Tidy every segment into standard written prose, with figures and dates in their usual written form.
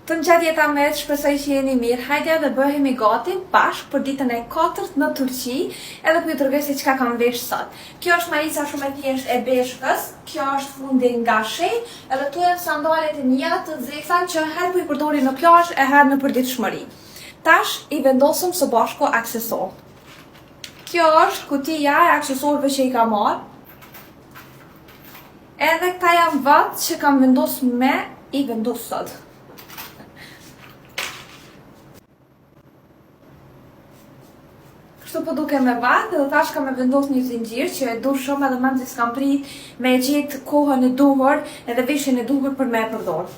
Të ngjatje ta me shpresoj që jeni mirë. Hajde edhe bëhemi gati bashkë për ditën e 4 në Turqi, edhe ku ju tregoj se çka kam vesh sot. Kjo është majica shumë e thjeshtë e beshkës, kjo është fundi nga shi, edhe tu janë sandalet e mia të zeza që herë po i përdori në plazh e herë në përditshmëri. Tash i vendosëm së bashku aksesor. Kjo është kutija e aksesorëve që i kam marrë. Edhe këta janë vat që kam vendosur me i vendos sot. Kështu po duke me vatë, edhe tash kam e vendos një zinxhir që e du shumë edhe mendoj s'kam prit me gjetë kohën e duhur edhe veshin e duhur për me e përdor.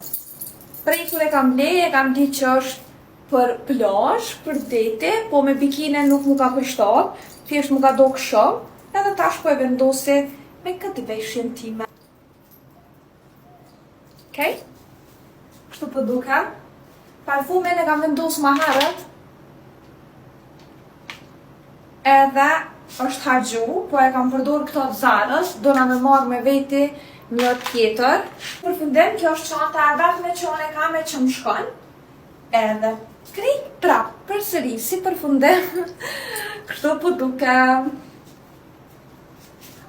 Prej kur e kam ble, e kam ditë që është për plazh, për dete, po me bikine nuk mu ka kushtuar, thjesht mu ka dok shumë, edhe tash po e vendosi me këtë veshin time. Okej? Kështu po duke. Parfumin e kam vendosur më herët. Edhe është harxhu, po e kam përdor këto të Zarës, dona me marrë me veti një tjetër. Përfundim, kjo është çanta e vetme që unë e kam e që më shkon. Edhe krijt prap, përsëri si përfundim. Kështu po duke.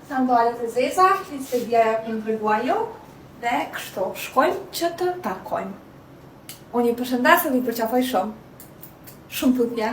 Sandalet e zeza, që vjeja për në treguaju, dhe kështu shkojmë që të takojmë. Unë i përshëndes edhe i përqafoj shumë. Shumë tutje.